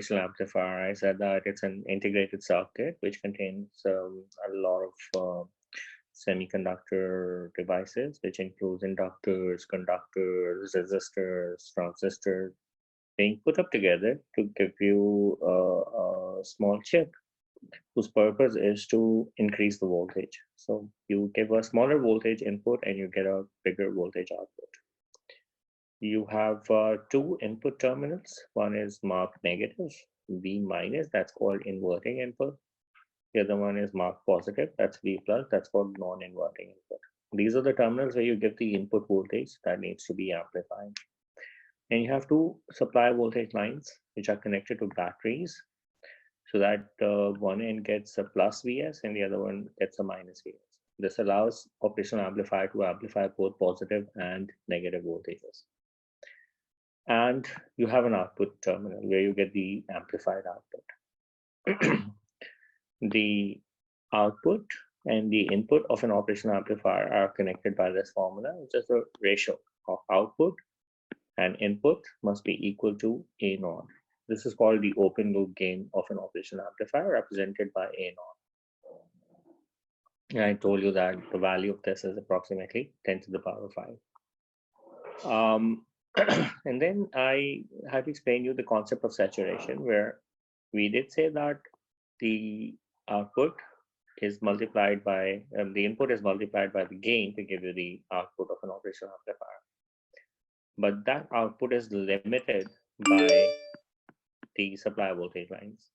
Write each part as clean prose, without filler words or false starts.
operational amplifier, I said that it's an integrated circuit which contains a lot of semiconductor devices, which includes inductors, conductors, resistors, transistors, being put up together to give you a small chip whose purpose is to increase the voltage. So you give a smaller voltage input and you get a bigger voltage output. You have two input terminals. One is marked negative, V minus, that's called inverting input. The other one is marked positive, that's V plus, that's called non-inverting input. These are the terminals where you give the input voltage that needs to be amplified. And you have two supply voltage lines which are connected to batteries, so that one end gets a plus Vs and the other one gets a minus Vs. This allows operational amplifier to amplify both positive and negative voltages. And you have an output terminal where you get the amplified output. The output and the input of an operational amplifier are connected by this formula, which is the ratio of output and input must be equal to A naught. This is called the open loop gain of an operational amplifier, represented by A naught. And I told you that the value of this is approximately 10 to the power 5. And then I had to explain you the concept of saturation, where we did say that the output is multiplied by, the input is multiplied by the gain to give you the output of an operational amplifier. But that output is limited by the supply voltage lines.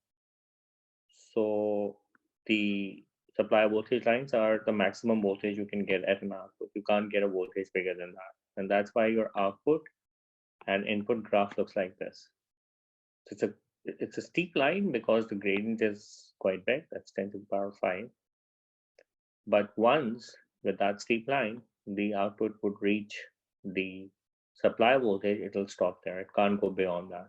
So the supply voltage lines are the maximum voltage you can get at an output. You can't get a voltage bigger than that. And that's why your output and input graph looks like this. So it's a steep line because the gradient is quite big, that's 10 to the power 5. But once with that steep line, the output would reach the supply voltage, it'll stop there. It can't go beyond that.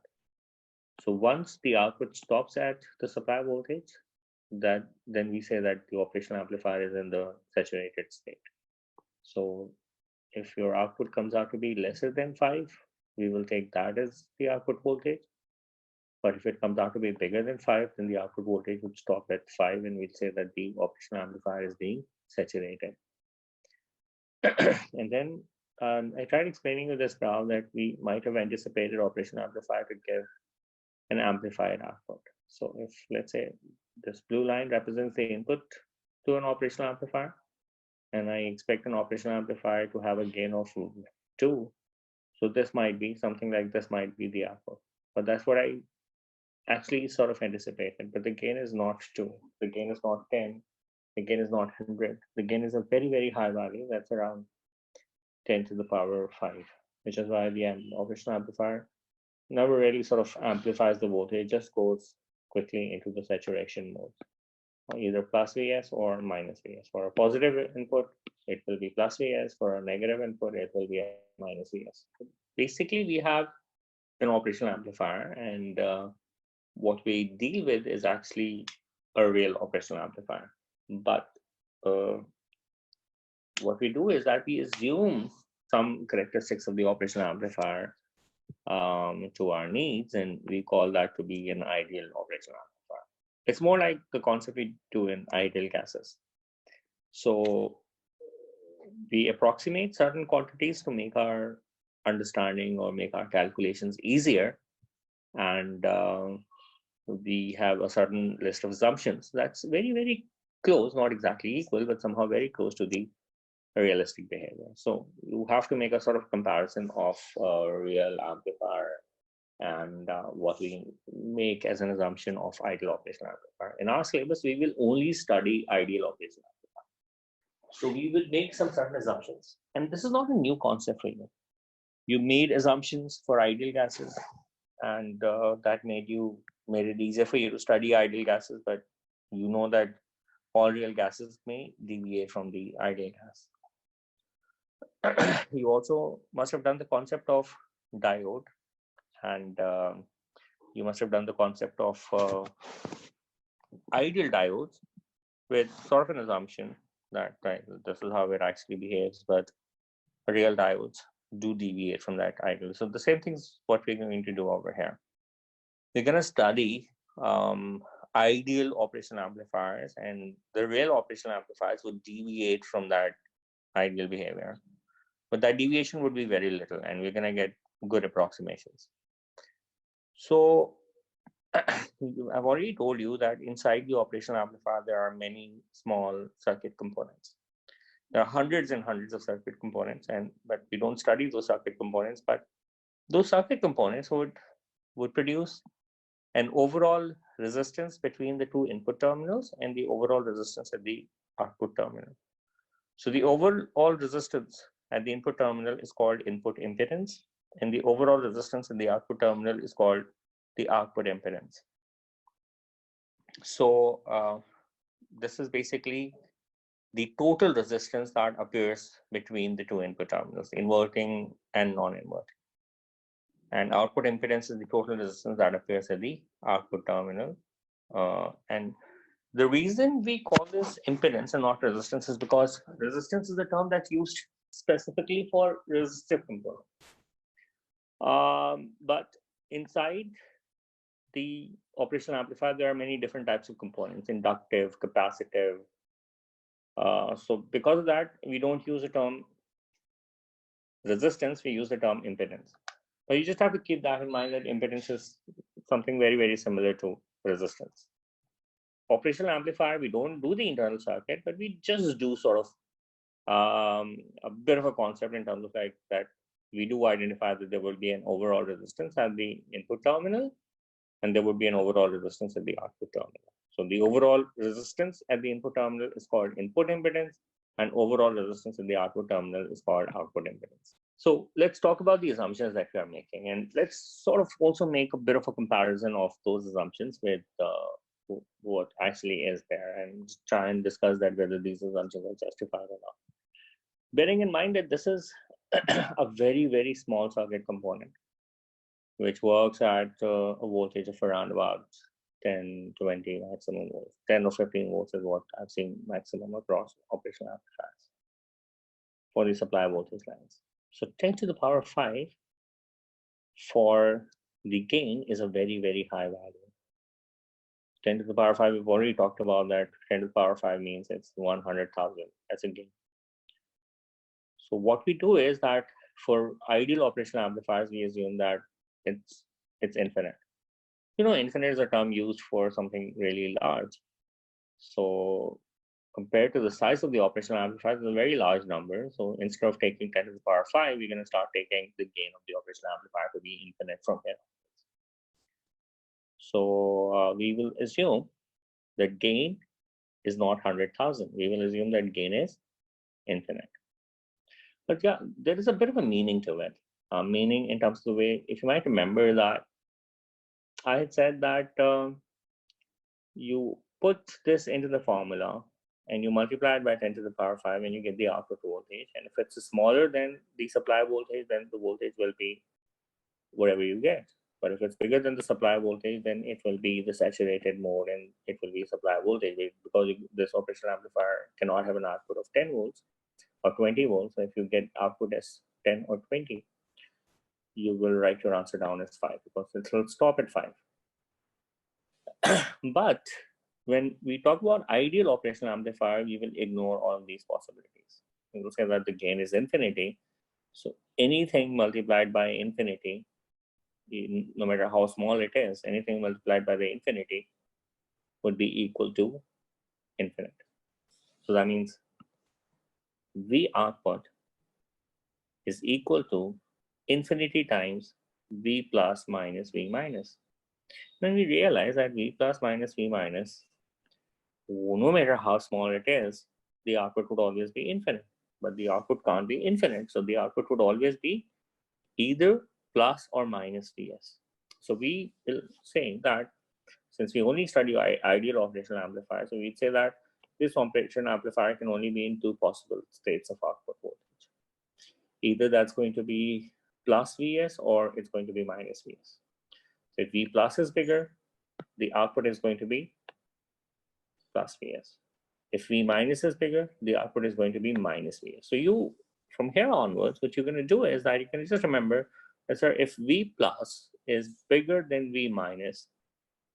So once the output stops at the supply voltage, then we say that the operational amplifier is in the saturated state. So if your output comes out to be lesser than 5, we will take that as the output voltage. But if it comes out to be bigger than 5, then the output voltage would stop at 5, and we'll say that the operational amplifier is being saturated. And then I tried explaining you this graph that we might have anticipated operational amplifier to give an amplified output. So if, let's say, this blue line represents the input to an operational amplifier, and I expect an operational amplifier to have a gain of 2, so this might be something like this might be the output. But that's what I actually sort of anticipated. But the gain is not 2, the gain is not 10, the gain is not 100. The gain is a very, very high value. That's around 10 to the power 5, which is why the operational amplifier never really sort of amplifies the voltage, just goes quickly into the saturation mode, either plus Vs or minus Vs. For a positive input, it will be plus Vs. For a negative input, it will be minus Vs. Basically, we have an operational amplifier, and what we deal with is actually a real operational amplifier. But what we do is that we assume some characteristics of the operational amplifier to our needs, and we call that to be an ideal operational amplifier. It's more like the concept we do in ideal gases. So we approximate certain quantities to make our understanding or make our calculations easier, and we have a certain list of assumptions that's very, very close, not exactly equal, but somehow very close to the realistic behavior. So you have to make a sort of comparison of a real amplifier and what we make as an assumption of ideal operational amplifier. In our syllabus, we will only study ideal operational amplifier. So we will make some certain assumptions. And this is not a new concept for you. You made assumptions for ideal gases, and that made it easier for you to study ideal gases, but you know that all real gases may deviate from the ideal gas. You also must have done the concept of diode, and you must have done the concept of ideal diodes with sort of an assumption that this is how it actually behaves, but real diodes do deviate from that ideal. So the same thing is what we're going to do over here. we're going to study ideal operational amplifiers, and the real operational amplifiers would deviate from that ideal behavior. But that deviation would be very little, and we're going to get good approximations. So I've already told you that inside the operational amplifier, there are many small circuit components. There are hundreds and hundreds of circuit components, but we don't study those circuit components, but those circuit components would produce an overall resistance between the two input terminals and the overall resistance at the output terminal. So the overall resistance at the input terminal is called input impedance, and the overall resistance in the output terminal is called the output impedance. So this is basically the total resistance that appears between the two input terminals, inverting and non-inverting. And output impedance is the total resistance that appears at the output terminal. And the reason we call this impedance and not resistance is because resistance is the term that's used specifically for resistive component. But inside the operational amplifier, there are many different types of components: inductive, capacitive. So because of that, we don't use the term resistance, we use the term impedance. But you just have to keep that in mind, that impedance is something very, very similar to resistance. Operational amplifier, we don't do the internal circuit, but we just do sort of a bit of a concept in terms of like that we do identify that there will be an overall resistance at the input terminal, and there would be an overall resistance at the output terminal. So the overall resistance at the input terminal is called input impedance, and overall resistance at the output terminal is called output impedance. So let's talk about the assumptions that we are making, and let's sort of also make a bit of a comparison of those assumptions with what actually is there, and try and discuss that whether these assumptions are justified or not. Bearing in mind that this is a very, very small circuit component, which works at a voltage of around about 10, 20 maximum volts. 10 or 15 volts is what I've seen maximum across operational amplifiers for the supply voltage lines. So 10 to the power 5 for the gain is a very, very high value. 10 to the power 5, we've already talked about that. 10 to the power 5 means it's 100,000. That's a gain. So what we do is that for ideal operational amplifiers, we assume that it's infinite. You know, infinite is a term used for something really large. So compared to the size of the operational amplifier, it's a very large number. So instead of taking 10 to the power 5, we're going to start taking the gain of the operational amplifier to be infinite from here. So we will assume that gain is not 100,000. We will assume that gain is infinite. But yeah, there is a bit of a meaning to it. Meaning in terms of the way, if you might remember that I had said that you put this into the formula and you multiply it by 10 to the power 5 and you get the output voltage. And if it's smaller than the supply voltage, then the voltage will be whatever you get. But if it's bigger than the supply voltage, then it will be the saturated mode and it will be supply voltage, because this operational amplifier cannot have an output of 10 volts or 20 volts. So if you get output as 10 or 20, you will write your answer down as 5 because it will stop at 5. But when we talk about ideal operational amplifier, we will ignore all these possibilities. We will say that the gain is infinity. So anything multiplied by infinity, no matter how small it is, anything multiplied by the infinity would be equal to infinite. So that means V output is equal to infinity times V plus minus V minus. Then we realize that V plus minus V minus, no matter how small it is, the output would always be infinite. But the output can't be infinite. So the output would always be either plus or minus Vs. So we will say that since we only study ideal operational amplifier, so we'd say that this operational amplifier can only be in two possible states of output voltage. Either that's going to be plus Vs or it's going to be minus Vs. So if V plus is bigger, the output is going to be plus Vs. If V minus is bigger, the output is going to be minus Vs. So you, from here onwards, what you're going to do is that you can just remember that, sir, if V plus is bigger than V minus,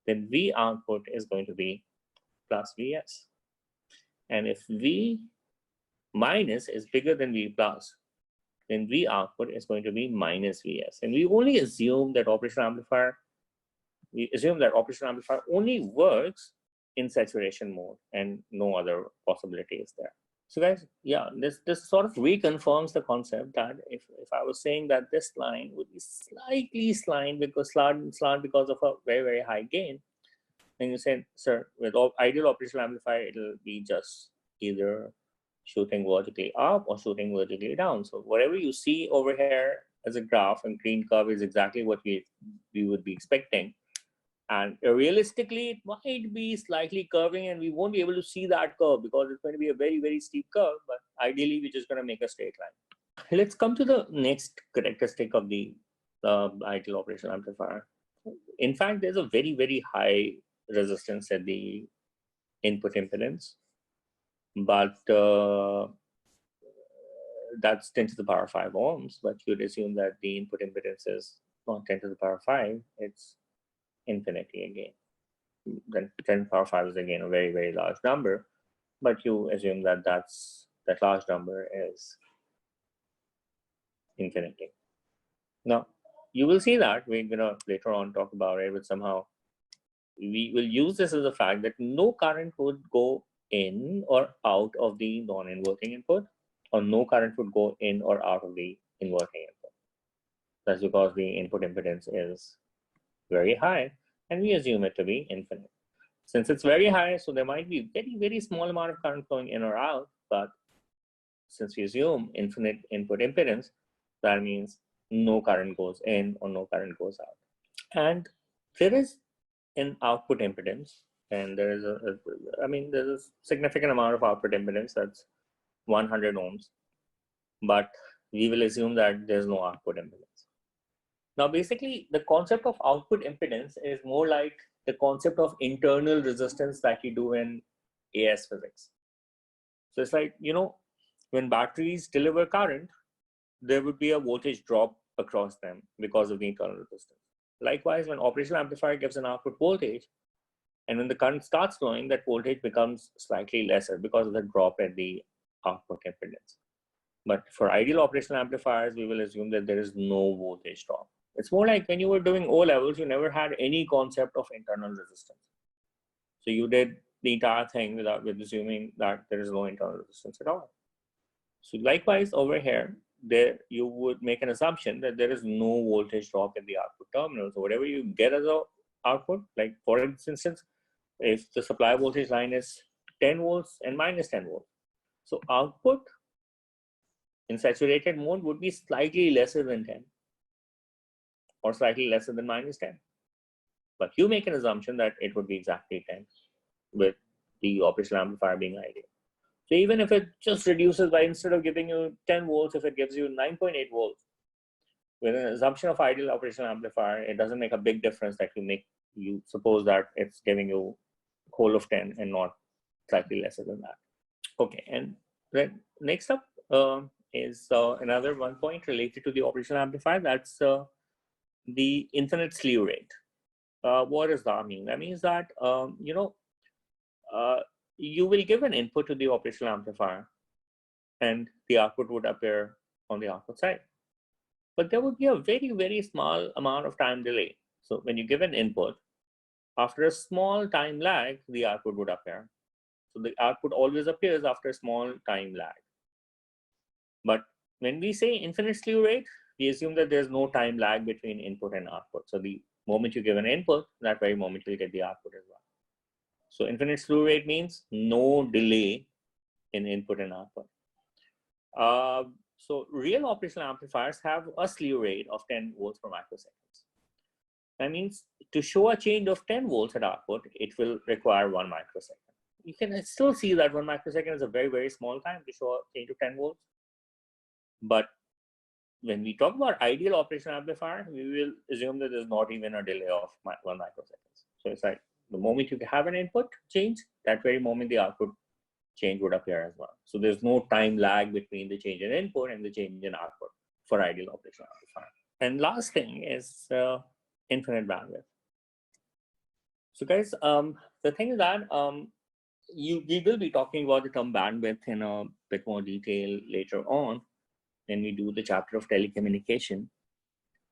then V output is going to be plus Vs. And if V minus is bigger than V plus, then V output is going to be minus Vs. And we only assume that operational amplifier only works in saturation mode and no other possibility is there. So guys, yeah, this sort of reconfirms the concept that if I was saying that this line would be slightly slant because of a very, very high gain, then you said, sir, with ideal operational amplifier, it'll be just either shooting vertically up or shooting vertically down. So whatever you see over here as a graph and green curve is exactly what we would be expecting. And realistically, it might be slightly curving and we won't be able to see that curve because it's going to be a very, very steep curve. But ideally, we're just going to make a straight line. Let's come to the next characteristic of the ideal operational amplifier. In fact, there's a very, very high resistance at the input impedance, but that's 10 to the power 5 ohms. But you'd assume that the input impedance is not 10 to the power 5, it's infinity again. Then 10 to the power 5 is again a very, very large number, but you assume that that large number is infinity. Now, you will see that we're gonna later on talk about it, but somehow we will use this as a fact that no current would go in or out of the non-inverting input, or no current would go in or out of the inverting input. That's because the input impedance is very high, and we assume it to be infinite. Since it's very high, so there might be very, very small amount of current flowing in or out, but since we assume infinite input impedance, that means no current goes in or no current goes out. And there is an output impedance, and there is there's a significant amount of output impedance, that's 100 ohms, but we will assume that there's no output impedance. Now, basically, the concept of output impedance is more like the concept of internal resistance that you do in AS physics. So it's like, when batteries deliver current, there would be a voltage drop across them because of the internal resistance. Likewise, when operational amplifier gives an output voltage, and when the current starts flowing, that voltage becomes slightly lesser because of the drop at the output impedance. But for ideal operational amplifiers, we will assume that there is no voltage drop. It's more like when you were doing O levels, you never had any concept of internal resistance. So you did the entire thing with assuming that there is no internal resistance at all. So likewise, over here, you would make an assumption that there is no voltage drop in the output terminal. So whatever you get as an output, like for instance, if the supply voltage line is 10 volts and minus 10 volts, so output in saturated mode would be slightly lesser than 10 or slightly lesser than minus 10. But you make an assumption that it would be exactly 10 with the operational amplifier being ideal. So even if it just reduces by, instead of giving you 10 volts, if it gives you 9.8 volts, with an assumption of ideal operational amplifier, it doesn't make a big difference that you suppose that it's giving you whole of 10 and not slightly lesser than that. Okay, and then next up is another one point related to the operational amplifier. That's the infinite slew rate. What does that mean? That means that you will give an input to the operational amplifier and the output would appear on the output side. But there would be a very, very small amount of time delay. So when you give an input, after a small time lag, the output would appear. So the output always appears after a small time lag. But when we say infinite slew rate, we assume that there's no time lag between input and output. So the moment you give an input, that very moment you'll get the output as well. So infinite slew rate means no delay in input and output. So real operational amplifiers have a slew rate of 10 volts per microseconds. That means to show a change of 10 volts at output, it will require 1 microsecond. You can still see that 1 microsecond is a very, very small time to show a change of 10 volts. But when we talk about ideal operational amplifier, we will assume that there's not even a delay of 1 microsecond. So it's like the moment you have an input change, that very moment the output change would appear as well. So there's no time lag between the change in input and the change in output for ideal operational amplifier. And last thing is infinite bandwidth. So guys, the thing is that we will be talking about the term bandwidth in a bit more detail later on when we do the chapter of telecommunication.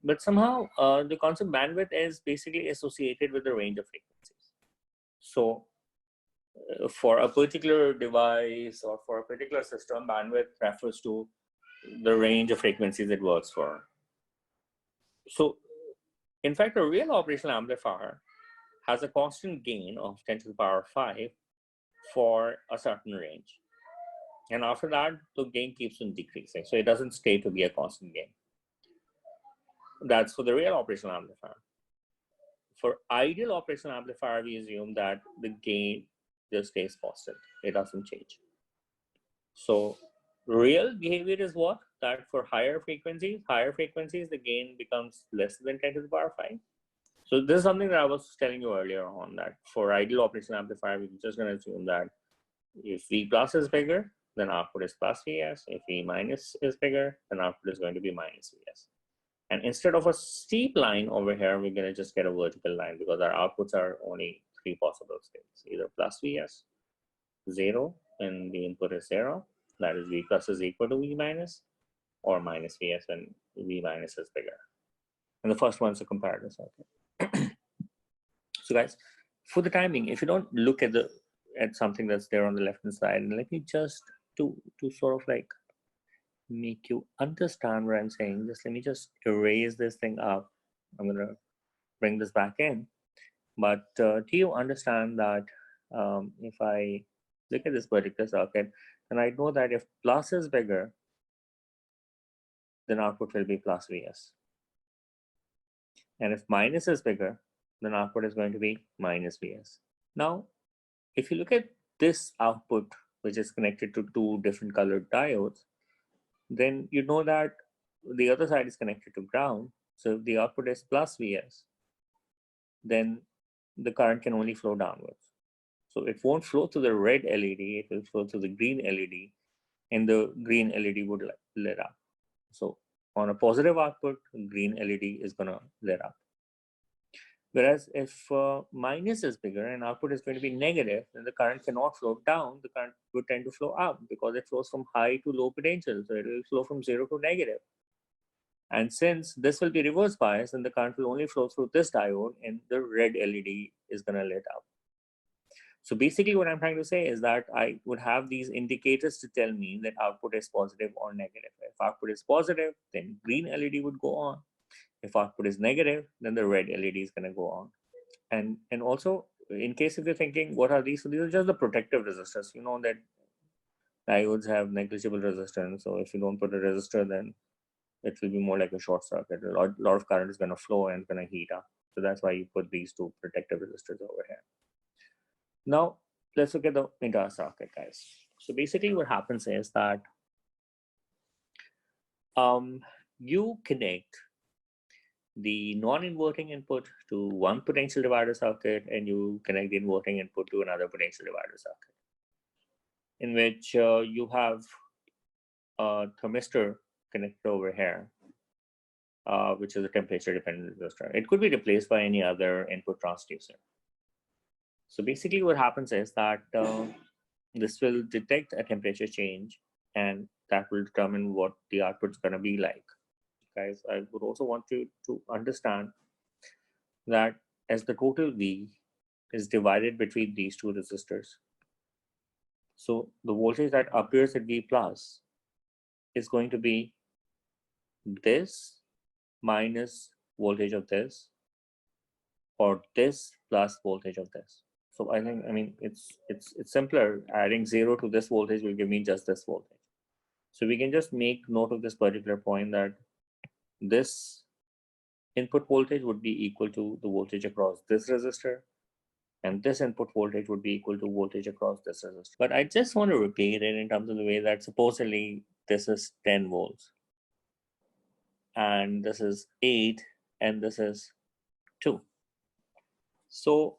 But somehow the concept bandwidth is basically associated with the range of frequencies. So for a particular device or for a particular system, bandwidth refers to the range of frequencies it works for. So in fact, a real operational amplifier has a constant gain of 10 to the power 5 for a certain range. And after that, the gain keeps on decreasing. So it doesn't stay to be a constant gain. That's for the real operational amplifier. For ideal operational amplifier, we assume that the gain just stays constant. It doesn't change. So real behavior is what? That for higher frequencies, the gain becomes less than 10 to the power 5. So this is something that I was telling you earlier on, that for ideal operational amplifier, we're just going to assume that if V plus is bigger, then output is plus Vs. If V minus is bigger, then output is going to be minus Vs. And instead of a steep line over here, we're going to just get a vertical line because our outputs are only 3 possible states, either plus Vs, 0, and the input is 0. That is V plus is equal to V minus, or minus Vs when V minus is bigger. And the first one is a comparator circuit. So guys, for the timing, if you don't look at something that's there on the left hand side, and let me just to sort of like make you understand what I'm saying, just let me just erase this thing up. I'm gonna bring this back in. But do you understand that if I look at this particular circuit, then I know that if plus is bigger, then output will be plus Vs. And if minus is bigger, then output is going to be minus Vs. Now, if you look at this output, which is connected to 2 different colored diodes, then you know that the other side is connected to ground. So if the output is plus Vs, then the current can only flow downwards. So it won't flow to the red LED, it will flow to the green LED, and the green LED would light up. So on a positive output, green LED is going to light up. Whereas if minus is bigger and output is going to be negative, then the current cannot flow down. The current would tend to flow up because it flows from high to low potential. So it will flow from 0 to negative. And since this will be reverse bias, then the current will only flow through this diode and the red LED is going to light up. So basically what I'm trying to say is that I would have these indicators to tell me that output is positive or negative. If output is positive, then green LED would go on. If output is negative, then the red LED is going to go on. And also, in case if you're thinking, what are these? So these are just the protective resistors. You know that diodes have negligible resistance. So if you don't put a resistor, then it will be more like a short circuit. A lot of current is going to flow and going to heat up. So that's why you put these 2 protective resistors over here. Now, let's look at the entire circuit, guys. So basically what happens is that you connect the non-inverting input to one potential divider circuit, and you connect the inverting input to another potential divider circuit, in which you have a thermistor connected over here, which is a temperature-dependent resistor. It could be replaced by any other input transducer. So basically what happens is that this will detect a temperature change, and that will determine what the output is going to be like. Guys, I would also want you to understand that as the total V is divided between these 2 resistors, so the voltage that appears at V plus is going to be this minus voltage of this, or this plus voltage of this. So I mean, it's simpler. Adding 0 to this voltage will give me just this voltage. So we can just make note of this particular point, that this input voltage would be equal to the voltage across this resistor, and this input voltage would be equal to voltage across this resistor. But I just want to repeat it in terms of the way that supposedly this is 10 volts, and this is 8, and this is 2. So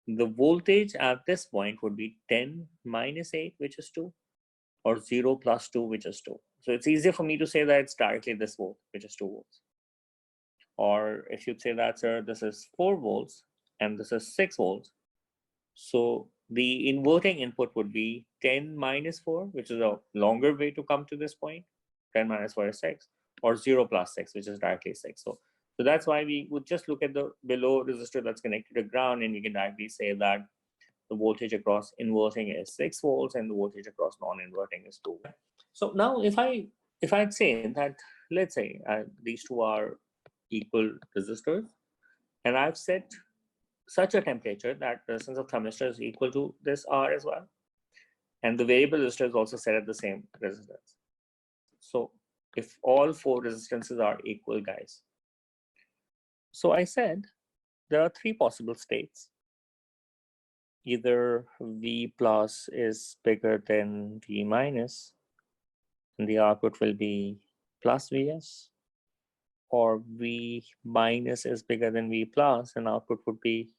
the voltage at this point would be 10 minus 8, which is 2, or 0 plus 2, which is 2. So it's easier for me to say that it's directly this volt, which is 2 volts. Or if you'd say that, sir, this is 4 volts and this is 6 volts. So the inverting input would be 10 minus 4, which is a longer way to come to this point. 10 minus 4 is 6, or 0 plus 6, which is directly 6. So that's why we would just look at the below resistor that's connected to ground, and we can directly say that the voltage across inverting is 6 volts and the voltage across non-inverting is 2. So now if I'd say that, let's say these two are equal resistors, and I've set such a temperature that resistance of thermistor is equal to this R as well, and the variable resistor is also set at the same resistance. So if all 4 resistances are equal, guys, so I said there are 3 possible states. Either V plus is bigger than V minus, and the output will be plus Vs, or V minus is bigger than V plus, and output would be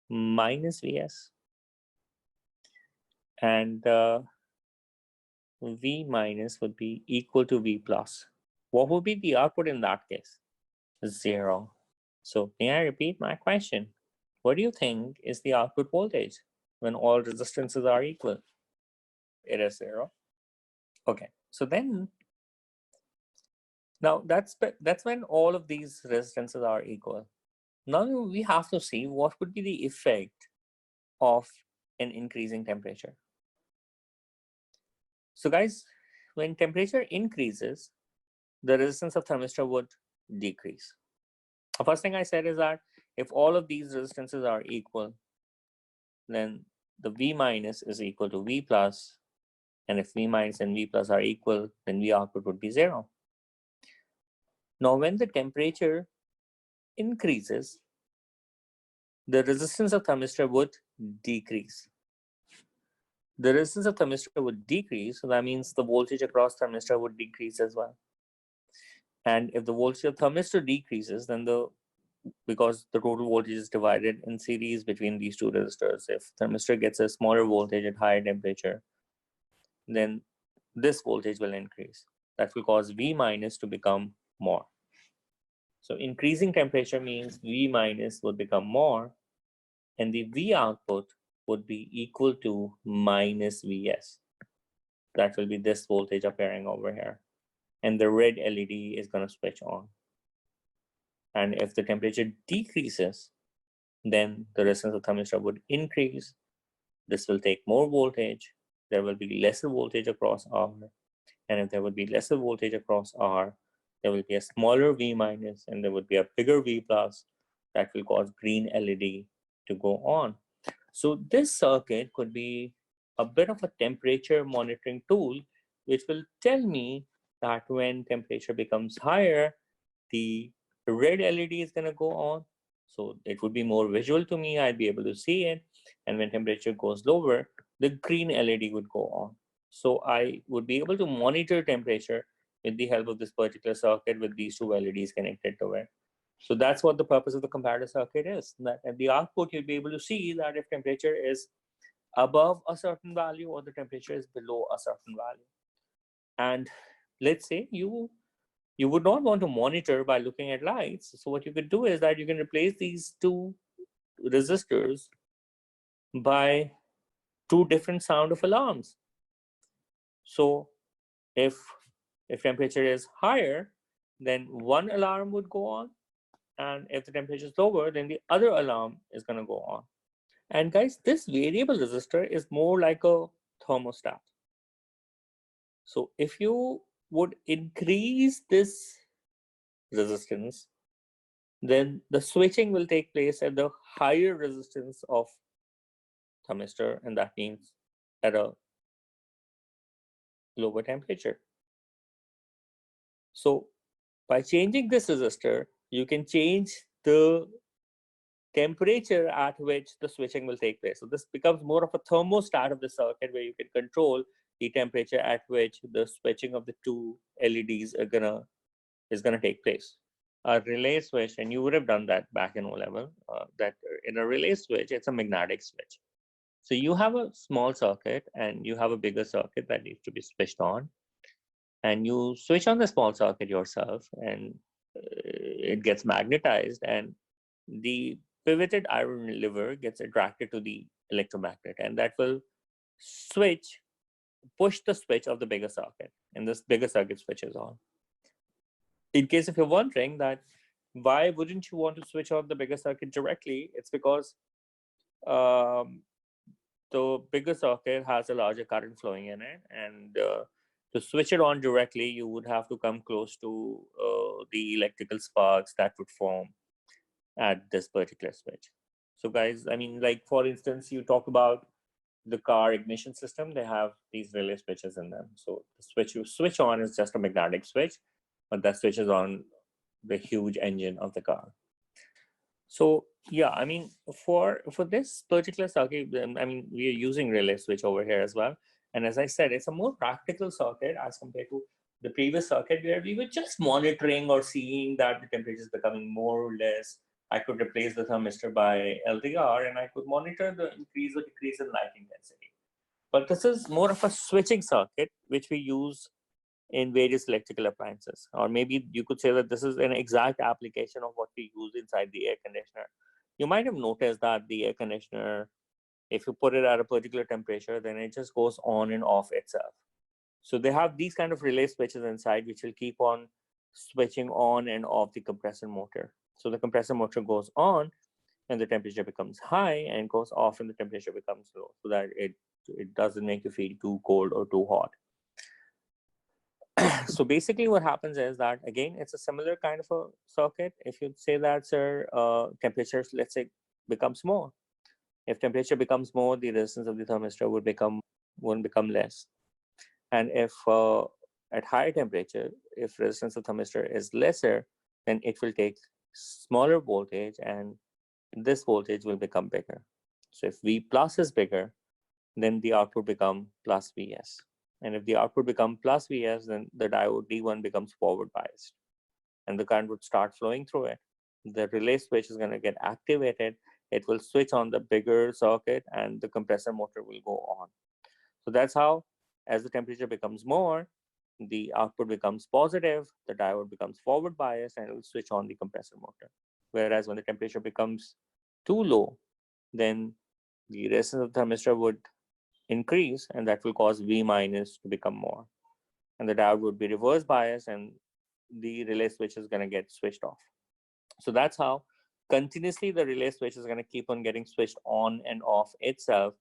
minus Vs, and V minus would be equal to V plus. What would be the output in that case? 0. So may I repeat my question? What do you think is the output voltage when all resistances are equal? It is 0. Okay, so then now that's when all of these resistances are equal. Now we have to see what would be the effect of an increasing temperature. So guys, when temperature increases, the resistance of thermistor would decrease. The first thing I said is that if all of these resistances are equal, then the V minus is equal to V plus, and if V minus and V plus are equal, then V output would be 0. Now when the temperature increases, the resistance of thermistor would decrease. The resistance of thermistor would decrease, so that means the voltage across thermistor would decrease as well. And if the voltage of thermistor decreases, then because the total voltage is divided in series between these two resistors, if thermistor gets a smaller voltage at higher temperature, then this voltage will increase. That will cause V minus to become more. So increasing temperature means V minus would become more, and the V output would be equal to minus Vs. That will be this voltage appearing over here. And the red LED is going to switch on. And if the temperature decreases, then the resistance of thermistor would increase. This will take more voltage. There will be lesser voltage across R. And if there would be lesser voltage across R, there will be a smaller V minus and there would be a bigger V plus that will cause green LED to go on. So this circuit could be a bit of a temperature monitoring tool, which will tell me that when temperature becomes higher, the red LED is going to go on. So it would be more visual to me. I'd be able to see it. And when temperature goes lower, the green LED would go on. So I would be able to monitor temperature with the help of this particular circuit with these two LEDs connected to it. So that's what the purpose of the comparator circuit is. That at the output, you'll be able to see that if temperature is above a certain value or the temperature is below a certain value. And let's say you would not want to monitor by looking at lights. So what you could do is that you can replace these two resistors by two different sound of alarms. So if temperature is higher, then one alarm would go on. And if the temperature is lower, then the other alarm is going to go on. And guys, this variable resistor is more like a thermostat. So if you would increase this resistance, then the switching will take place at the higher resistance of thermistor, and that means at a lower temperature. So by changing this resistor, you can change the temperature at which the switching will take place. So this becomes more of a thermostat of the circuit where you can control the temperature at which the switching of the two LEDs is gonna take place. A relay switch, and you would have done that back in O-level, that in a relay switch, it's a magnetic switch. So you have a small circuit and you have a bigger circuit that needs to be switched on. And you switch on the small circuit yourself, and it gets magnetized, and the pivoted iron lever gets attracted to the electromagnet, and that will push the switch of the bigger circuit, and this bigger circuit switches on. In case if you're wondering that why wouldn't you want to switch on the bigger circuit directly, it's because um, the bigger circuit has a larger current flowing in it, and to switch it on directly, you would have to come close to the electrical sparks that would form at this particular switch. So guys, I mean, like for instance, you talk about the car ignition system, they have these relay switches in them. So the switch you switch on is just a magnetic switch, but that switches on the huge engine of the car. So yeah, I mean, for this particular circuit, I mean, we are using relay switch over here as well. And as I said, it's a more practical circuit as compared to the previous circuit where we were just monitoring or seeing that the temperature is becoming more or less. I could replace the thermistor by LDR, and I could monitor the increase or decrease in light intensity. But this is more of a switching circuit, which we use in various electrical appliances. Or maybe you could say that this is an exact application of what we use inside the air conditioner. You might have noticed that the air conditioner, if you put it at a particular temperature, then it just goes on and off itself. So they have these kind of relay switches inside, which will keep on switching on and off the compressor motor. So the compressor motor goes on and the temperature becomes high, and goes off and the temperature becomes low, so that it doesn't make you feel too cold or too hot. So basically what happens is that, again, it's a similar kind of a circuit. If you say that, sir, temperature, let's say, becomes more. If temperature becomes more, the resistance of the thermistor would become less. And if at higher temperature, if resistance of thermistor is lesser, then it will take smaller voltage, and this voltage will become bigger. So if V plus is bigger, then the output become plus Vs. And if the output become plus Vs, then the diode D1 becomes forward biased, and the current would start flowing through it. The relay switch is going to get activated. It will switch on the bigger circuit, and the compressor motor will go on. So that's how, as the temperature becomes more, the output becomes positive, the diode becomes forward biased, and it will switch on the compressor motor. Whereas when the temperature becomes too low, then the resistance of the thermistor would increase, and that will cause V minus to become more. And the diode would be reverse biased, and the relay switch is going to get switched off. So that's how continuously the relay switch is going to keep on getting switched on and off itself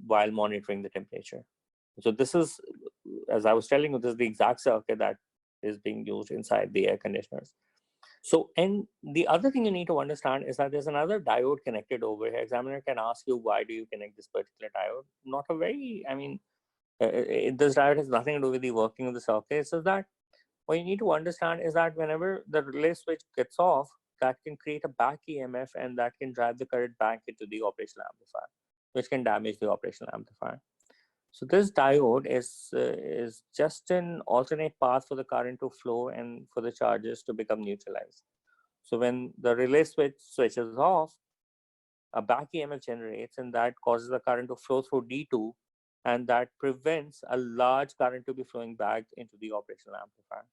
while monitoring the temperature. So this is, as I was telling you, this is the exact circuit that is being used inside the air conditioners. So, and the other thing you need to understand is that there's another diode connected over here. Examiner can ask you, why do you connect this particular diode? Not a very, I mean, this diode has nothing to do with the working of the circuit. It's just that what you need to understand is that whenever the relay switch gets off, that can create a back EMF, and that can drive the current back into the operational amplifier, which can damage the operational amplifier. So this diode is just an alternate path for the current to flow and for the charges to become neutralized. So when the relay switch switches off, a back EMF generates, and that causes the current to flow through D2, and that prevents a large current to be flowing back into the operational amplifier.